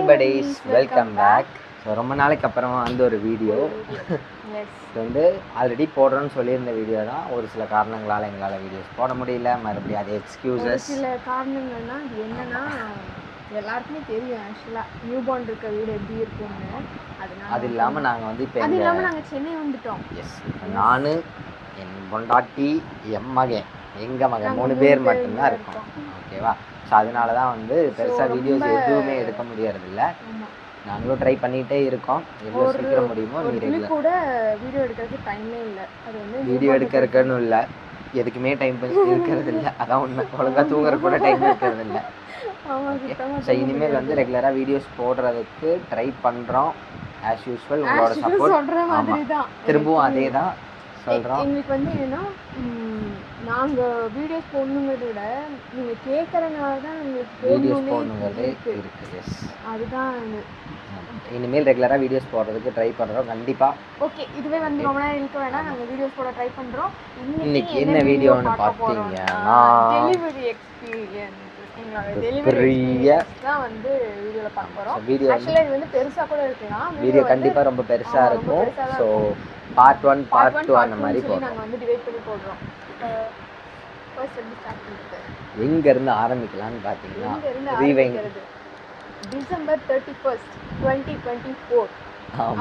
buddies, welcome back. So ரொம்ப நாளைக்கு அப்புறமா வந்து ஒரு வீடியோ இது வந்து ஆல்ரெடி போடுறோன்னு சொல்லியிருந்த வீடியோ தான். ஒரு சில காரணங்களால் எங்களால் வீடியோஸ் போட முடியல. மறுபடியும் அதே எக்ஸ்கியூசஸ். சில காரணங்கள்னா அது என்னன்னா எல்லாருக்குமே தெரியும் ஆக்சுவலாக நியூ பார்ன் இருக்க வீடு எப்படி இருக்கும்னு. அது இல்லாமல் நாங்கள் வந்து இப்போ அது இல்லாமல் நாங்கள் சென்னை வந்துட்டோம். எஸ், நான் என் பொண்டாட்டி எங்கள் மகன் 3 பேர் மட்டும்தான் இருக்கோம். ஓகேவா? ஸோ அதனால தான் வந்து பெருசாக வீடியோஸ் எதுவுமே எடுக்க முடியறதில்ல. நாங்களும் ட்ரை பண்ணிகிட்டே இருக்கோம். எவ்வளோ சீக்கிரம் முடியுமோ கூட வீடியோ எடுக்கிறதுக்கு டைமே இல்லை. அது வந்து வீடியோ எடுக்கிறதுக்குன்னு இல்லை, எதுக்குமே டைம் இருக்கிறது இல்லை. அதான் உண்மை. ஒழுங்காக தூங்குற கூட டைம் இருக்கிறது இல்லை. ஸோ இனிமேல் வந்து ரெகுலராக வீடியோஸ் போடுறதுக்கு ட்ரை பண்ணுறோம். ஆஸ் யூஸ்வல் உங்களோட சப்போர்ட். திரும்பவும் அதே தான் சொல்கிறோம். எங்களுக்கு வந்து என்னன்னா நாங்கள் வீடியோஸ் போடணுங்கிறத விட நீங்கள் கேட்குறனால தான் வீடியோஸ் போடணுங்கிறது இருக்குது. எஸ், அதுதான். இனிமேல் ரெகுலராக வீடியோஸ் போடுறதுக்கு ட்ரை பண்ணுறோம் கண்டிப்பாக. ஓகே, இதுவே வந்து ரொம்ப நேரம் இருக்க வேணாம். நாங்கள் வீடியோஸ் போட ட்ரை பண்ணுறோம். இன்னைக்கு என்ன வீடியோன்னு பார்த்தீங்கன்னா டெலிவரி எக்ஸ்பீரியன்ஸ். வந்து வீடியோல பார்க்க போறோம். ஆக்சுவலா இது வந்து பெருசா கூட இருக்கலாம். வீடியோ கண்டிப்பா ரொம்ப பெருசா இருக்கும். சோ பார்ட் 1 பார்ட் 2 அந்த மாதிரி போறோம். நாங்க வந்து டிவைட் பண்ணி போடுறோம். ஃபர்ஸ்ட் எப்படி ஸ்டார்ட் பண்றது? எங்க இருந்து ஆரம்பிக்கலாம்னு பாத்தீங்கன்னா ரீவைண்ட் டிசம்பர் 31st 2024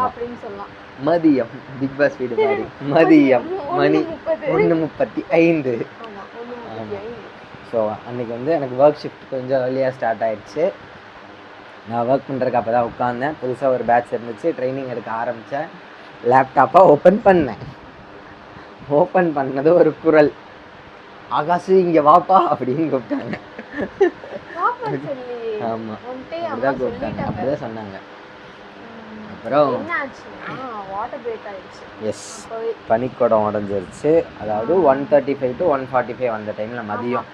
அப்படினு சொல்லலாம். மதியம் பிக் பாஸ் வீடியோ மாதிரி மதியம் மணி 1:35. ஸோ அன்றைக்கி வந்து எனக்கு ஒர்க் ஷிஃப்ட் கொஞ்சம் ஏர்லியாக ஸ்டார்ட் ஆகிடுச்சு. நான் ஒர்க் பண்ணுறதுக்கு அப்போ தான் உட்காந்தேன். புதுசாக ஒரு பேட்ச் இருந்துச்சு, ட்ரைனிங் எடுக்க ஆரம்பித்தேன். லேப்டாப்பை ஓப்பன் பண்ணேன். ஓப்பன் பண்ணது ஒரு குரல், ஆகாஷு இங்கே வாப்பா அப்படின்னு கூப்பிட்டாங்க. ஆமாம், அப்படிதான் கூப்பிட்டாங்க, அப்படிதான் சொன்னாங்க. அப்புறம் எஸ், பனிக்கூடம் உடஞ்சிருச்சு. அதாவது 1:35 to 1:45 அந்த டைமில் மதியம்.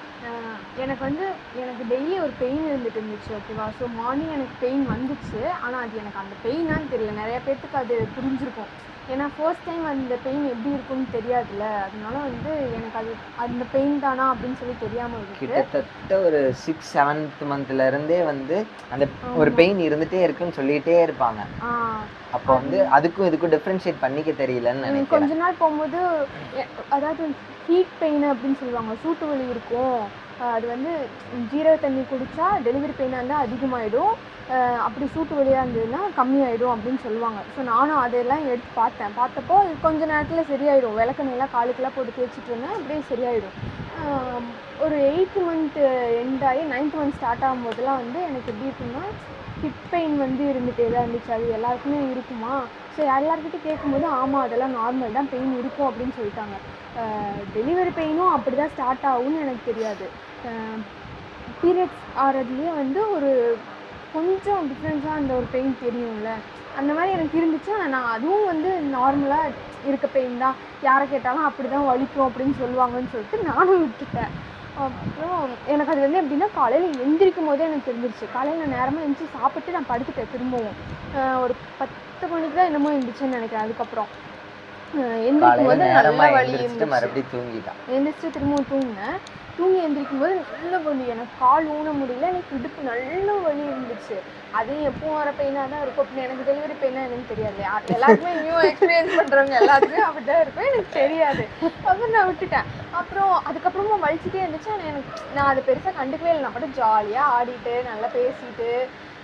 எனக்கு டெய்லி ஒரு பெயின் இருந்துச்சு. ஓகேவா? ஸோ மார்னிங் எனக்கு பெயின் வந்துச்சு. ஆனால் அது எனக்கு அந்த பெயினான்னு தெரியல. நிறைய பேர்த்துக்கு அது புரிஞ்சிருக்கும். ஏன்னா ஃபர்ஸ்ட் டைம் அந்த பெயின் எப்படி இருக்குன்னு தெரியாதுல்ல. அதனால வந்து எனக்கு அது அந்த பெயின் தானா அப்படின்னு சொல்லி தெரியாமல் இருக்கு. கிட்டத்தட்ட ஒரு 6-7th மந்த்லேருந்தே வந்து அந்த ஒரு பெயின் இருந்துகிட்டே இருக்குன்னு சொல்லிகிட்டே இருப்பாங்க. அப்போ வந்து அதுக்கும் இதுக்கும் டிஃப்ரென்ஷியேட் பண்ணிக்க தெரியலன்னு நினைக்கிறேன். கொஞ்ச நாள் போகும்போது அதாவது ஹீட் பெயின் அப்படின்னு சொல்லுவாங்க, சூட்டு வலி இருக்கும். அது வந்து ஜீரக தண்ணி குடித்தா டெலிவரி பெயினாக இருந்தால் அதிகமாகிடும், அப்படி சூட்டு வலியாக இருந்ததுன்னா கம்மியாயிடும் அப்படின்னு சொல்லுவாங்க. ஸோ நானும் அதெல்லாம் எடுத்து பார்த்தப்போ கொஞ்ச நேரத்தில் சரியாயிடும். விளக்கெண்ணெல்லாம் காலுக்கெல்லாம் போட்டு தேய்ச்சிட்டு இருந்தேன், அப்படியே சரியாயிடும். ஒரு 8th மந்த் எண்ட் ஆகி 9th மந்த் ஸ்டார்ட் ஆகும்போதெல்லாம் வந்து எனக்கு எப்படி இருக்குன்னா ஹிப் பெயின் வந்து இருந்துகிட்டே தான் இருந்துச்சு. அது எல்லாருக்குமே இருக்குமா? ஸோ எல்லாருக்கிட்டையும் கேட்கும்போது ஆமாம் அதெல்லாம் நார்மல் தான், பெயின் இருக்கும் அப்படின்னு சொல்லிட்டாங்க. டெலிவரி பெயினும் அப்படி தான் ஸ்டார்ட் ஆகும்னு எனக்கு தெரியாது. பீரியட்ஸ் ஆகிறதுலேயே வந்து ஒரு கொஞ்சம் டிஃப்ரென்ஸாக அந்த ஒரு பெயின் தெரியும்ல, அந்த மாதிரி எனக்கு இருந்துச்சு. ஆனால் நான் அதுவும் வந்து நார்மலாக இருக்க பெயின் தான், யாரை கேட்டாலும் அப்படி தான் வலிக்கும் அப்படின்னு சொல்லுவாங்கன்னு சொல்லிட்டு நானும் விட்டுட்டேன். அப்புறம் எனக்கு அது வந்து எப்படின்னா காலையில் எந்திரிக்கும் போதே எனக்கு தெரிஞ்சிருச்சு. காலையில் நான் நேரமாக எழுந்திரிச்சு சாப்பிட்டு நான் படுத்துட்டேன். திரும்பவும் ஒரு 10 மணிக்கு தான் என்னமோ எழுந்திரிச்சுன்னு நினைக்கிறேன். அதுக்கப்புறம் எந்திரிக்கும் போது நல்ல வலி எந்திரிச்சு திரும்பவும் தூங்கினேன். தூங்கி எந்திரிக்கும் போது நல்ல வலி, எனக்கு கால் ஊன முடியல, எனக்கு இடுப்பு நல்ல வலி இருந்துச்சு. அதே எப்பவும் வர பெயினாக தான் இருக்கும். அப்படின்னு எனக்கு டெலிவரி பெயினாக என்னன்னு தெரியாது. எல்லாருக்குமே நியூ எக்ஸ்பீரியன்ஸ் பண்ணுறவங்க எல்லாருக்குமே அப்படி தான் இருக்கும், எனக்கு தெரியாது. அப்புறம் நான் விட்டுட்டேன். அப்புறம் அதுக்கப்புறமா வலிச்சுட்டே இருந்துச்சு. ஆனால் நான் அதை பெருசாக கண்டுக்கவே இல்லை. நான் மட்டும் ஜாலியாக ஆடிட்டு நல்லா பேசிட்டு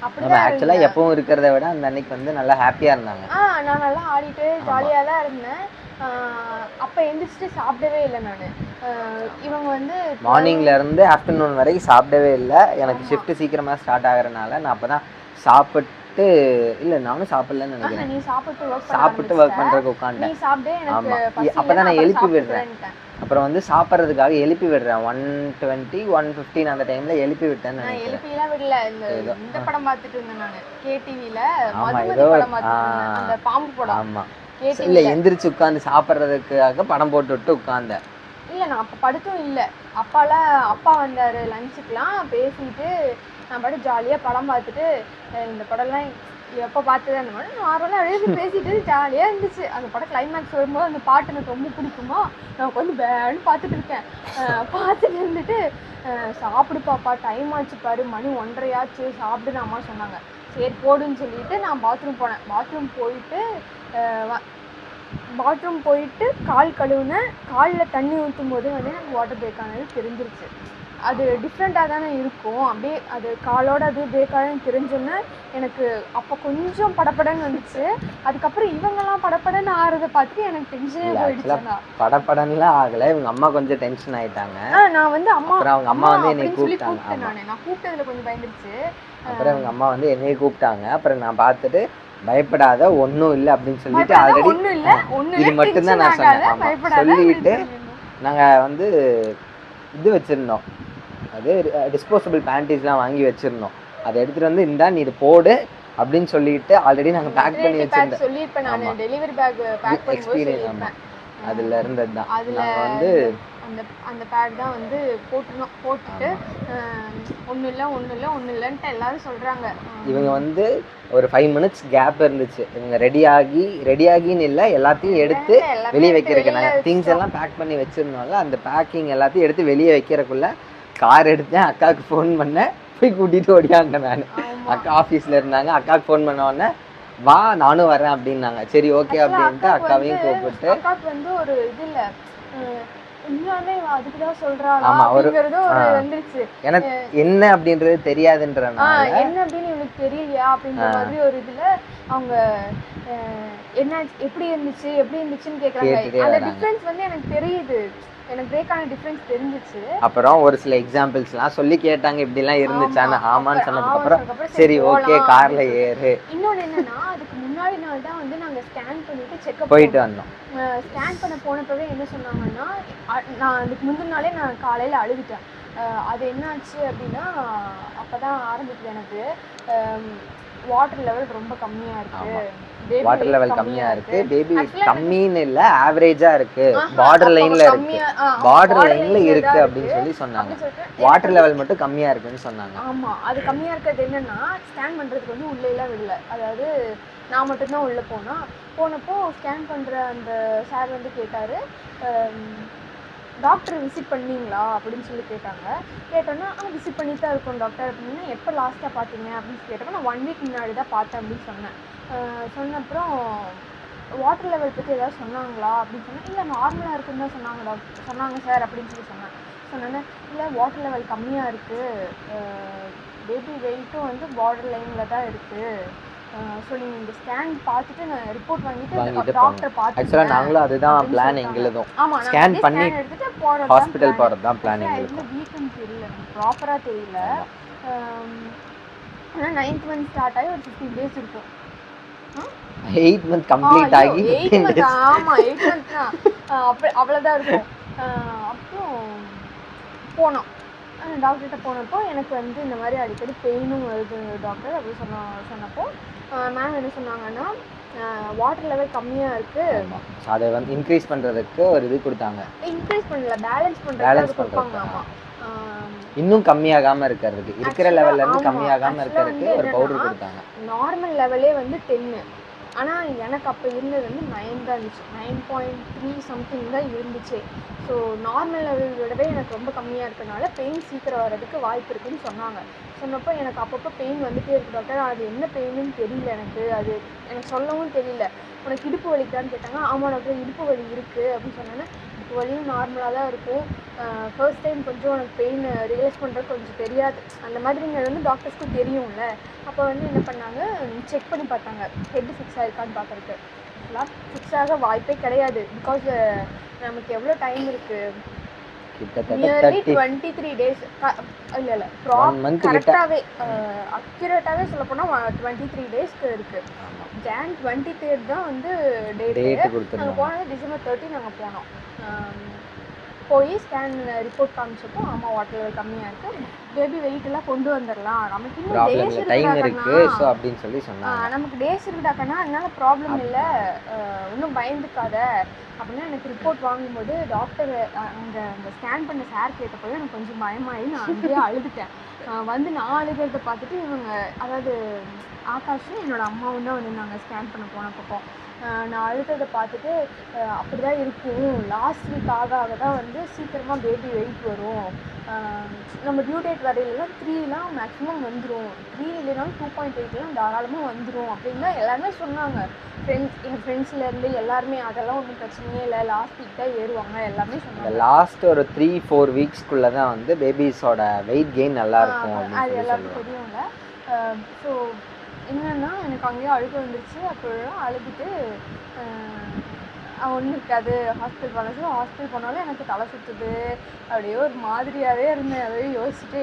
அப்படிதான் ஆக்சுவலாக எப்பவும் இருக்கிறத விட அந்த அன்னைக்கு வந்து நல்லா ஹாப்பியாக இருந்தாங்க. நான் நல்லா ஆடிட்டு ஜாலியாக தான் இருந்தேன். அப்போ எந்திரிச்சிட்டு சாப்பிடவே இல்லை நான். இவங்க வந்து மார்னிங்ல இருந்து ஆஃப்டர்நூன் வரைக்கும் சாப்பிடவே இல்லை. எனக்கு ஷிஃப்ட் சீக்கிரமாக ஸ்டார்ட் ஆகிறனால நான் அப்போ தான் சாப்பிட்டு இல்லை, நானும் சாப்பிடலன்னு நினைக்கிறேன். நீ சாப்பிட்டு ஒர்க் பண்ணுறதுக்கு உட்காந்தேன். ஆமாம், அப்போ தான் நான் எழுப்பி விடுறேன். அப்புறம் வந்து சாப்பிட்றதுக்காக எழுப்பி விடுறேன். 1:20 1:15 அந்த டைமில் எழுப்பி விட்டேன்னு நினைக்கிறேன். எழுப்பிலாம் விடல. இந்த படம் பார்த்துட்டு இருந்தேன் நான் கேடிவியில். மதுமதி படம் பார்த்துட்டு அந்த பாம்பு படம். ஆமாம், இல்லை எந்திரிச்சு உட்காந்து சாப்பிட்றதுக்காக படம் போட்டு விட்டு உட்காந்தேன். இல்லை, நான் அப்போ படுத்தும் இல்லை. அப்பா வந்தார் லஞ்சுக்கெலாம். பேசிட்டு நான் பாட்டு ஜாலியாக படம் பார்த்துட்டு, இந்த படம்லாம் எப்போ பார்த்தது அந்த மாதிரி நார்மலாக அழுது பேசிட்டு ஜாலியாக இருந்துச்சு. அந்த படம் கிளைமேக்ஸ் வரும்போது அந்த பாட்டு எனக்கு ரொம்ப பிடிக்குமா, நான் வந்து பேன்னு பார்த்துட்டு இருக்கேன். பார்த்துட்டு இருந்துட்டு சாப்பிடு பாப்பா, டைம் ஆச்சு பாரு, மணி 1:30 ஆச்சு, சாப்பிடுன்னு அம்மா சொன்னாங்க. சரி போடுன்னு சொல்லிட்டு நான் பாத்ரூம் போனேன். பாத்ரூம் போயிட்டு கால் கழுவுனேன். காலில் தண்ணி ஊற்றும் போதே வந்து எனக்கு வாட்டர் பிரேக் ஆனது தெரிஞ்சிருச்சு. அது டிஃப்ரெண்ட்டாக தானே இருக்கும். அப்படியே அது காலோட அப்படியே பிரேக் ஆகுதுன்னு தெரிஞ்சோன்னே எனக்கு அப்போ கொஞ்சம் படப்படன்னு வந்துச்சு. அதுக்கப்புறம் இவங்கெல்லாம் படப்படன்னு ஆகிறத பார்த்துட்டு எனக்கு டென்ஷனே போயிடுச்சுண்ணா. படப்படன்லாம் ஆகலை, இவங்க அம்மா கொஞ்சம் டென்ஷன் ஆகிட்டாங்க. நான் வந்து அம்மா அவங்க அம்மா வந்து என்னை கூப்பிட்டாங்க. நான் கூப்பிட்டதில் கொஞ்சம் பயந்துருச்சு. அப்புறம் இவங்க அம்மா வந்து என்னையே கூப்பிட்டாங்க. அப்புறம் நான் பார்த்துட்டு பயப்படாத ஒன்றும் இல்லை அப்படின்னு சொல்லிட்டு ஆல்ரெடி இது மட்டும்தான் நான் சொன்னேன். சொல்லிட்டு நாங்கள் வந்து இது வச்சுருந்தோம், அது டிஸ்போசபிள் பேண்டேஜ்லாம் வாங்கி வச்சுருந்தோம். அதை எடுத்துகிட்டு வந்து இந்தா நீ இது போடு அப்படின்னு சொல்லிட்டு ஆல்ரெடி நாங்கள் பேக் பண்ணி வச்சுருந்தோம். டெலிவரி பேக் பேக் பண்ணி எக்ஸ்பீரியன்ஸ். ஆமாம், அதில் இருந்தது தான். நாங்கள் வந்து அந்த பேட் தான் வந்து போட்டுட்டு ஒன்றும் இல்லைன்ட்டு எல்லாரும் சொல்கிறாங்க. இவங்க வந்து ஒரு 5 minutes கேப் இருந்துச்சு. இவங்க ரெடியாகின்னு இல்லை, எல்லாத்தையும் எடுத்து வெளியே வைக்கிறதுக்கு நாங்கள் திங்ஸ் எல்லாம் பேக் பண்ணி வச்சுருந்தோம்ல, அந்த பேக்கிங் எல்லாத்தையும் எடுத்து வெளியே வைக்கிறக்குள்ள கார் எடுத்தேன். அக்காவுக்கு ஃபோன் பண்ணேன், போய் கூட்டிகிட்டு ஓடியாண்டேன். நான் அக்கா ஆஃபீஸில் இருந்தாங்க. அக்காவுக்கு ஃபோன் பண்ண உடனே வா நானும் வரேன் அப்படின்னாங்க. சரி ஓகே அப்படின்ட்டு அக்காவையும் கூப்பிட்டு அக்காவுக்கு வந்து ஒரு இது இல்லை, உண்மையாவே அதுக்குதான் சொல்றாங்க அப்படிங்கிறது ஒரு வந்துருச்சு. எனக்கு என்ன அப்படின்றது தெரியாதுன்றனால என்ன அப்படின்னு இவனுக்கு தெரியலையா அப்படின்ற மாதிரி ஒரு இதுல அவங்க என்ன எப்படி இருந்துச்சுன்னு கேக்குறாங்க. அந்த டிஃபரன்ஸ் வந்து எனக்கு தெரியுது, எனக்கு பிரேக்கான டிஃபரன்ஸ் தெரிஞ்சிச்சு. அப்புறம் ஒரு சில எக்ஸாம்பிள்ஸ்லாம் சொல்லி கேட்டாங்க, இப்படிலாம் இருந்துச்சான்னு. ஆமான்னு சொன்னதுக்கு அப்புறம் சரி ஓகே கார்ல ஏறு. இன்னொன்று என்னன்னா, அதுக்கு முன்னாடி நாள் தான் வந்து நாங்கள் ஸ்கேன் பண்ணிட்டு செக்அப் போயிட்டு வந்தோம். ஸ்கேன் பண்ண போனப்பவே என்ன சொன்னாங்கன்னா, நான் அதுக்கு முந்தின நாளே நான் காலையில் அழுதுட்டேன். அது என்னாச்சு அப்படின்னா, அப்போ தான் ஆரம்பிக்குது எனக்கு வாட்டர் லெவல் ரொம்ப கம்மியாக இருக்குது. வாட்டர் லெவல் கம்மியா இருக்கு, பேபி கம்மின்னு இல்ல ஆவரேஜா இருக்கு, பார்டர் லைன்ல இருக்கு அப்படின்னு சொல்லி சொன்னாங்க. வாட்டர் லெவல் மட்டும் கம்மியா இருக்குன்னு சொன்னாங்க. ஆமா, அது கம்மியா இருக்கிறது என்னன்னா, ஸ்கேன் பண்றதுக்கு வந்து உள்ள எல்லாம் விடல. அதாவது நான் மட்டும்தான் உள்ள போனப்போ ஸ்கேன் பண்ற அந்த சார் வந்து கேட்டாரு, டாக்டர் விசிட் பண்ணீங்களா அப்படின்னு சொல்லி கேட்டோன்னா விசிட் பண்ணி தான் இருக்கோம் டாக்டர் அப்படின்னா. எப்போ லாஸ்ட்டாக பார்த்தீங்க அப்படின்னு கேட்டப்போ நான் 1 week முன்னாடி தான் பார்த்தேன் அப்படின்னு சொன்னேன். சொன்னப்புறம் வாட்டர் லெவல் பற்றி ஏதாவது சொன்னாங்களா அப்படின்னு சொன்னேன். இல்லை நார்மலாக இருக்குன்னு தான் சொன்னாங்க சார் அப்படின்னு சொல்லி சொன்னேன்னா, இல்லை வாட்டர் லெவல் கம்மியாக இருக்குது, பேபி வெயிட்டும் வந்து பார்டர் லைனில் தான் இருக்குது. ஸோ நீங்கள் இந்த ஸ்கேன் பார்த்துட்டு நான் ரிப்போர்ட் வாங்கிட்டு டாக்டர் பார்த்து ஆக்சுவலாக நாங்களும் அதுதான் பிளான் எங்களுதும். ஆமாம், ஸ்கேன் பண்ணி எடுத்துகிட்டு போகிறோம், ஹாஸ்பிட்டல் போகிறது தான் பிளான் எங்களுக்கு. வீக்குன்னு தெரியல, ப்ராப்பராக தெரியல. ஆனால் 9th month ஸ்டார்ட் ஆகி ஒரு 15 days இருக்கும். 8th month கம்ப்ளீட் ஆகி 8 month. ஆமாம், 8 month தான், அவ்வளோதான் இருக்கும். அப்புறம் போனோம் டாக்டர்கிட்ட. போனப்போ எனக்கு வந்து இந்த மாதிரி அடிக்கடி பெயினும் வருது டாக்டர் அப்படி சொன்னப்போ மேம் என்ன சொன்னாங்கன்னா, வாட்டர் லெவல் கம்மியாக இருக்குது, அதை வந்து இன்க்ரீஸ் பண்ணுறதுக்கு ஒரு இது கொடுத்தாங்க. இன்க்ரீஸ் பண்ணல, பேலன்ஸ் பண்ணுறாங்க. ஆமாம், இன்னும் கம்மியாகாமல் இருக்கிறதுக்கு, இருக்கிற லெவல்லேருந்து கம்மியாகாமல் இருக்கிறதுக்கு ஒரு பவுடர் கொடுத்தாங்க. நார்மல் லெவலே வந்து 10, ஆனால் எனக்கு அப்போ இருந்தது வந்து 9 தான் இருந்துச்சு, 9.3 சம்திங் தான் இருந்துச்சு. ஸோ நார்மல் லெவல் விடவே எனக்கு ரொம்ப கம்மியாக இருக்கனால பெயின் சீக்கிரம் வர்றதுக்கு வாய்ப்பு இருக்குதுன்னு சொன்னப்போ எனக்கு அப்பப்போ பெயின் வந்துகிட்டே இருக்குது டாக்டர், அது என்ன பெயின்னு தெரியல, அது எனக்கு சொல்லவும் தெரியல. உனக்கு இடுப்பு வலிக்குதான்னு கேட்டாங்க. ஆமாம் டாக்டர் இடுப்பு வலி இருக்குது அப்படின்னு சொன்னேன்னா, இடுப்பு வலியும் நார்மலாக தான் இருக்கும், ஃபர்ஸ்ட் டைம் கொஞ்சம் உனக்கு பெயின் ரியலைஸ் பண்ணுறது கொஞ்சம் தெரியாது, அந்த மாதிரிங்கிறது வந்து டாக்டர்ஸ்க்கும் தெரியும்ல. அப்போ வந்து என்ன பண்ணாங்க, செக் பண்ணி பார்த்தாங்க ஹெட் ஃபிக்ஸ் ஆகிருக்கான்னு பார்க்குறதுக்கு. ஃபிக்ஸ் ஆக வாய்ப்பே கிடையாது, பிகாஸ் நமக்கு எவ்வளோ டைம் இருக்குது, நியர்லி 23 days. இல்லை கரெக்டாகவே அக்யூரேட்டாகவே சொல்ல போனால் 23 daysக்கு இருக்குது. Jan 23rd தான் வந்து டேட்டு. நாங்கள் போனது December 30 நாங்கள் போனோம். போய் ஸ்கேன் ரிப்போர்ட் காமிச்சப்போ ஆமாம் வாட்டர் லெவல் கம்மியாக இருக்குது, பேபி வெயிட் எல்லாம் கொண்டு வந்துடலாம், நமக்கு இன்னும் டேஸ் இருக்குது அப்படின்னு சொல்லி சொன்னாங்க. நமக்கு டேஸ் இருக்குடாக்கன்னா அதனால ப்ராப்ளம் இல்லை, இன்னும் பயந்துக்காத அப்படின்னா. எனக்கு ரிப்போர்ட் வாங்கும்போது டாக்டர் அந்த ஸ்கேன் பண்ண சார் கேட்டப்போ எனக்கு கொஞ்சம் பயமாகி நான் அங்கேயே அழுதுட்டேன். வந்து நான் அழுகிறத பார்த்துட்டு இவங்க, அதாவது ஆகாஷும் என்னோட அம்மாவும் தான் வந்து நாங்கள் ஸ்கேன் பண்ண போனப்போ நான் அழுகிறத பார்த்துட்டு அப்படி தான் இருக்கும், லாஸ்ட் வீக் ஆக தான் வந்து சீக்கிரமாக பேபி வெயிட் வரும், நம்ம டியூ டேட் வரையிலலாம் 3லாம் மேக்ஸிமம் வந்துடும், 3 இல்லைனாலும் 2.8லாம் தாராளமாக வந்துடும் அப்படின்னு தான் எல்லாருமே சொன்னாங்க. என் ஃப்ரெண்ட்ஸ்லேருந்து எல்லாருமே அதெல்லாம் ஒன்றும் பிரச்சனையே இல்லை, லாஸ்ட் வீக் தான் ஏறுவாங்க எல்லாமே சொன்னாங்க. லாஸ்ட் ஒரு 3-4 வீக்ஸ்க்குள்ளே தான் வந்து பேபிஸோட வெயிட் கெயின் நல்லா இருக்கும் அது எல்லாருக்கும் தெரியுங்க. ஸோ என்னன்னா எனக்கு அங்கேயே அழுக வந்துருச்சு. அப்புறம் அழுதுட்டு ஒன்றும் இருக்காது ஹாஸ்பிட்டல் போனது. ஹாஸ்பிட்டல் போனாலும் எனக்கு தலை சுற்றுது, அப்படியே ஒரு மாதிரியாகவே இருந்தேன். அதையே யோசிச்சுட்டு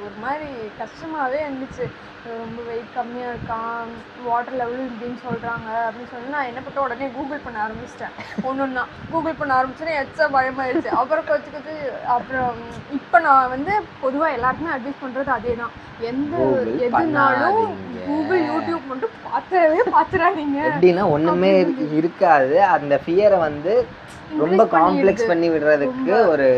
ஒரு மாதிரி கஷ்டமாகவே இருந்துச்சு. ரொம்ப வெயிட் கம்மியாக இருக்கான், வாட்டர் லெவலும் இப்படின்னு சொல்கிறாங்க அப்படின்னு சொல்லி நான் என்ன பண்ண உடனே கூகுள் பண்ண ஆரம்பிச்சிட்டேன். ஒன்றுன்னா கூகுள் பண்ண ஆரம்பிச்சோன்னே எச்சா பயமாயிடுச்சு. அப்புறம் கொஞ்சம் அப்புறம் இப்போ நான் வந்து பொதுவாக எல்லாருக்குமே அட்வைஸ் பண்ணுறது அதே தான், எதுனாலும் கூகுள் யூடியூப் மட்டும் பார்த்துறாதீங்க. எப்படின்னா ஒன்றுமே இருக்காது, அந்த ஃபியரை வந்து ரொம்ப காம்ப்ளெக்ஸ் பண்ணி விடுறதுக்கு ஒரு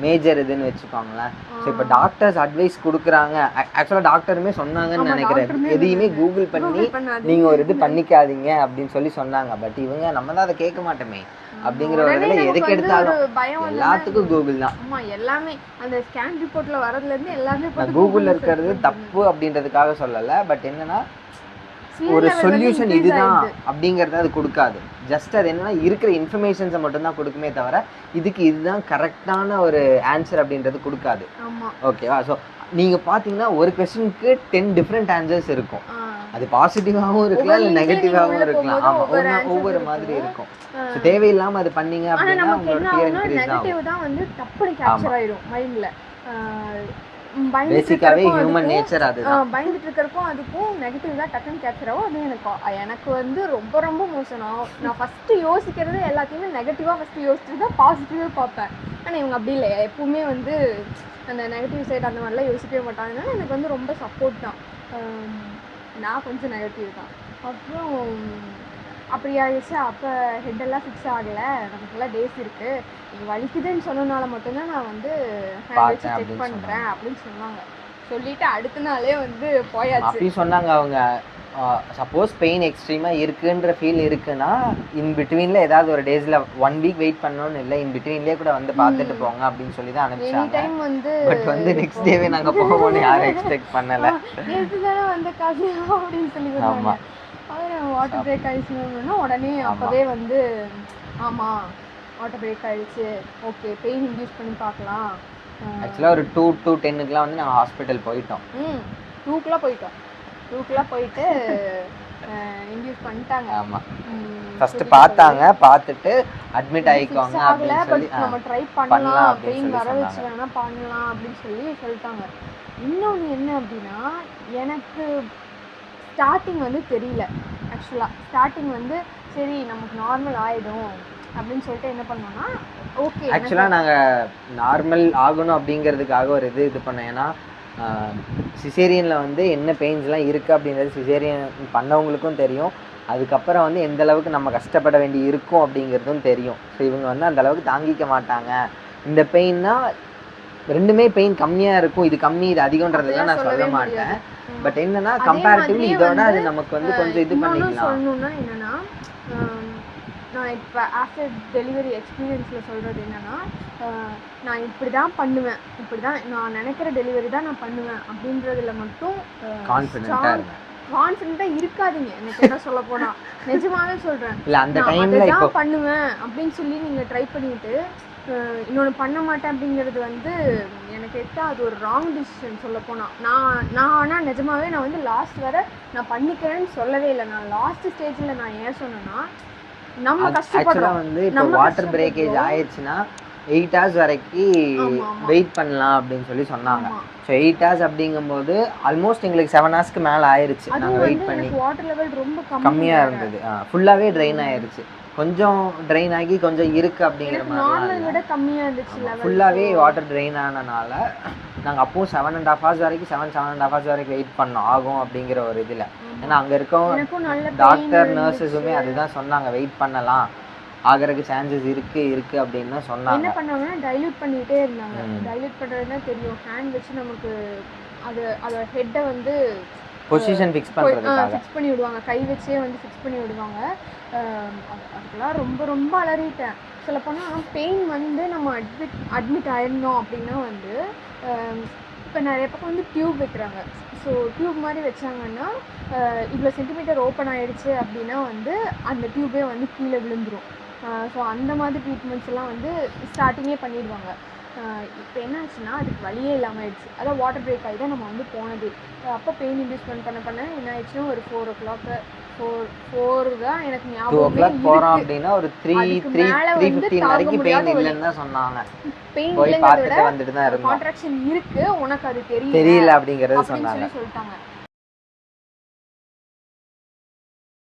மேஜர் இதுன்னு வச்சுக்கோங்களேன். ஸோ இப்போ டாக்டர்ஸ் அட்வைஸ் கொடுக்குறாங்க, ஆக்சுவலாக டாக்டருமே சொன்னாங்கன்னு நினைக்கிறேன், எதையுமே கூகுள் பண்ணி நீங்கள் ஒரு இது பண்ணிக்காதீங்க அப்படின்னு சொல்லி சொன்னாங்க. பட் இவங்க நம்ம தான் அதை கேட்க மாட்டோமே அப்படிங்கிற ஒரு இதில் எதுக்கு எடுத்தாலும் எல்லாத்துக்கும் கூகுள் தான். ஆமாம், எல்லாமே அந்த ஸ்கேன் ரிப்போர்ட்டில் வரதுலேருந்து எல்லாமே கூகுளில் இருக்கிறது தப்பு அப்படின்றதுக்காக சொல்லலை. பட் என்னன்னா ஒரு சொல்யூஷன் இதுதான் அப்படிங்கிறத அது கொடுக்காது. ஜஸ்ட் அது என்னன்னா இருக்கிற இன்ஃபர்மேஷன்ஸை மட்டும்தான் கொடுக்குமே தவிர இதுக்கு இதுதான் கரெக்டான ஒரு ஆன்சர் அப்படின்றது கொடுக்காது. ஓகேவா? ஸோ நீங்கள் பார்த்தீங்கன்னா ஒரு கொஸ்டினுக்கு 10 டிஃப்ரெண்ட் ஆன்சர்ஸ் இருக்கும். அது பாசிட்டிவாகவும் இருக்கலாம், இல்லை நெகட்டிவாகவும் இருக்கலாம். ஆமாம், ஒவ்வொரு மாதிரி இருக்கும். ஸோ தேவையில்லாமல் அது பண்ணீங்க அப்படின்னா உங்களோட ஃபியர் இன்க்ரீஸ் ஆகும். பேசிக்காவே ஹியூமன் நேச்சர் அதுதான். பயந்துட்டு இருக்கிறக்கும் அதுக்கும் நெகட்டிவ் தான் டக்குன்னு கேப்சர் ஆகும். அது எனக்கு வந்து ரொம்ப ரொம்ப மோசம். நான் ஃபஸ்ட்டு யோசிக்கிறது எல்லாத்தையுமே நெகட்டிவாக ஃபஸ்ட்டு யோசிச்சுட்டு தான் பாசிட்டிவாக பார்ப்பேன். ஆனால் இவங்க அப்படி இல்லை, எப்பவுமே வந்து அந்த நெகட்டிவ் சைடு அந்த மாதிரிலாம் யோசிக்கவே மாட்டாங்கன்னா எனக்கு வந்து ரொம்ப சப்போர்ட் தான். நான் கொஞ்சம் நெகட்டிவ் தான். அப்புறம் அப்படி ஆகிடுச்சு. அப்போ ஹெட்டெல்லாம் ஃபிக்ஸ் ஆகலை, நமக்குலாம் டேஸ் இருக்குது, நீங்கள் வலிக்குதுன்னு சொன்னனால மட்டும்தான் நான் வந்து ஹேண்ட் வச்சு செக் பண்ணுறேன் அப்படின்னு சொன்னாங்க. சொல்லிவிட்டு அடுத்த நாளே வந்து போயாச்சு. அப்படி சொன்னாங்க அவங்க. சப்போஸ் பெயின் எக்ஸ்ட்ரீமாக இருக்குன்ற ஃபீல் இருக்குன்னா இன் பிட்வீனில் ஏதாவது ஒரு டேஸில் 1 வீக் வெயிட் பண்ணணும்னு இல்லை, இன் பிட்வீன்லேயே கூட வந்து பார்த்துட்டு போங்க அப்படின்னு சொல்லி தான் அனுப்பிச்சாங்க. பட் வந்து நெக்ஸ்ட் டேவே நாங்கள் போகணும்னு யாரும் எக்ஸ்பெக்ட் பண்ணலை. இதுதானே வந்து காசு அப்படின்னு சொல்லி சொன்னாங்க. வாட்டர் பிரேக் ஆயிடுச்சுன்னா உடனே அப்போவே வந்து ஆமாம் வாட்டர் பிரேக் ஆகிடுச்சு, ஓகே பெயின் இன்டியூஸ் பண்ணி பார்க்கலாம். ஆக்சுவலாக ஒரு 2 to 10க்குலாம் வந்து நாங்கள் ஹாஸ்பிட்டல் போயிட்டோம். 2க்குலாம் போயிட்டு இன்டியூஸ் பண்ணிட்டாங்க. ஆமாம், ஃபஸ்ட்டு பார்த்தாங்க, பார்த்துட்டு அட்மிட் ஆகிக்கோங்க அப்படின்னு சொல்லி நம்ம ட்ரை பண்ணலாம், பெயின் வர வச்சு வேணால் பண்ணலாம் அப்படின்னு சொல்லி சொல்லிட்டாங்க. இன்னொன்று என்ன அப்படின்னா எனக்கு ஸ்டார்டிங் வந்து தெரியல. ஆக்சுவலாக ஸ்டார்டிங் வந்து சரி நமக்கு நார்மல் ஆகிடும் அப்படின்னு சொல்லிட்டு என்ன பண்ணோன்னா ஓகே. ஆக்சுவலாக நாங்கள் நார்மல் ஆகணும் அப்படிங்கிறதுக்காக ஒரு இது பண்ணோம். ஏன்னா சிசேரியனில் வந்து என்ன பெயின்ஸ்லாம் இருக்குது அப்படின்றது சிசேரியன் பண்ணவங்களுக்கும் தெரியும். அதுக்கப்புறம் வந்து எந்த அளவுக்கு நம்ம கஷ்டப்பட வேண்டி இருக்கும் அப்படிங்கிறதும் தெரியும். ஸோ இவங்க வந்து அந்த அளவுக்கு தாங்கிக்க மாட்டாங்க. இந்த பெயின்னா ரெண்டுமே பெயின் கம்மியாக இருக்கும், இது கம்மி இது அதிகன்றதுலாம் நான் சொல்ல மாட்டேன். பட் என்னன்னா கம்பேரிட்டிவ்லி இதோட அது நமக்கு வந்து கொஞ்சம் இது பண்ணிக்கலாம். சொல்லணும்னா என்னன்னா நான் இப்போ ஆஃப்டர் டெலிவரி எக்ஸ்பீரியன்ஸில் சொல்கிறது என்னென்னா நான் இப்படி தான் பண்ணுவேன், இப்படி தான் நான் நினைக்கிற டெலிவரி தான் நான் பண்ணுவேன் அப்படின்றதுல மட்டும் கான்ஃபிடென்ட்டாக இருக்காதீங்க. எனக்கு என்ன சொல்ல போனால் நிஜமாவே சொல்கிறேன், இல்லை அந்த டைமில் தான் பண்ணுவேன் அப்படின்னு சொல்லி நீங்கள் ட்ரை பண்ணிவிட்டு இன்னொன்று பண்ண மாட்டேன் அப்படிங்கிறது வந்து எனக்கு கேட்டால் அது ஒரு ராங் டிசிஷன் சொல்ல போனால். நான் ஆனால் நிஜமாவே நான் வந்து லாஸ்ட் வரை நான் பண்ணிக்கிறேன்னு சொல்லவே இல்லை. நான் லாஸ்ட் ஸ்டேஜில் நான் ஏன் சொன்னேன்னா நம்ம கஷ்டப்படுறோம் வந்து இப்போ வாட்டர் பிரேக்கேஜ் ஆயிடுச்சுன்னா 8 hours வரைக்கும் வெயிட் பண்ணலாம் அப்படின்னு சொல்லி சொன்னாங்க. ஸோ 8 hours அப்படிங்கும்போது ஆல்மோஸ்ட் எங்களுக்கு 7 hours மேலே ஆயிடுச்சு. நாங்கள் வெயிட் பண்ணி வாட்டர் லெவல் ரொம்ப கம்மியாக இருந்தது, ஃபுல்லாகவே ட்ரெயின் ஆயிடுச்சு. கொஞ்சம் ட்ரெயின் ஆகி கொஞ்சம் இருக்குது அப்படிங்கிற மாதிரி ஃபுல்லாகவே வாட்டர் ட்ரெயின் ஆனனால நாங்கள் அப்போவும் 7.5 hours வரைக்கும் 7.5 hours வரைக்கும் வெயிட் பண்ணோம் ஆகும் அப்படிங்கிற ஒரு இதில். ஏன்னா அங்கே இருக்கோம் டாக்டர் நர்ஸஸுமே அதுதான் சொன்னாங்க, வெயிட் பண்ணலாம், ஆகிறதுக்கு சான்சஸ் இருக்கு அப்படின்னு தான் சொன்னாங்க. என்ன பண்ணாங்கன்னா டைல்யூட் பண்ணிகிட்டே இருந்தாங்க. டைல்யூட் பண்ணுறதுனா தெரியும், ஹேண்ட் வச்சு நமக்கு அதோட ஹெட்டை வந்து பொசிஷன் ஃபிக்ஸ் பண்ணி விடுவாங்க, கை வச்சே வந்து ஃபிக்ஸ் பண்ணி விடுவாங்க. அதுக்கெல்லாம் ரொம்ப ரொம்ப அலறிட்டேன். சொல்லப்போனால் பெயின் வந்து நம்ம அட்மிட் ஆயிருந்தோம் அப்படின்னா வந்து இப்போ நிறைய பக்கம் வந்து டியூப் வைக்கிறாங்க. ஸோ டியூப் மாதிரி வச்சாங்கன்னா இவ்வளோ சென்டிமீட்டர் ஓப்பன் ஆகிடுச்சு அப்படின்னா வந்து அந்த டியூபே வந்து கீழே விழுந்துடும். ஸோ அந்த மாதிரி ட்ரீட்மெண்ட்ஸ் எல்லாம் வந்து ஸ்டார்டிங்கே பண்ணிடுவாங்க. இப்போ என்ன ஆச்சுன்னா அதுக்கு வழியே இல்லாமல் ஆயிடுச்சு. அதான் வாட்டர் பிரேக் ஆகி தான் நம்ம வந்து போனது. அப்போ பெயின் இன்டியூஸ்மெண்ட் பண்ண என்ன ஆயிடுச்சுன்னா ஒரு 4 o'clock 4 தான் எனக்கு 2 ஞாபகம் o'clock போறோம் அப்படின்னா ஒரு 3:15 வரைக்கும் பெயின் இல்லைன்னு தான் சொன்னாங்க. பெயின் போய் இல்லைங்கிறத பார்த்துட்டு விட வந்துட்டு தான் இருந்தோம். கான்ட்ராக்ஷன் இருக்கு, உனக்கு அது தெரியல அப்படிங்கறது அப்படின்னு சொன்னாங்க. சொல்லிட்டாங்க.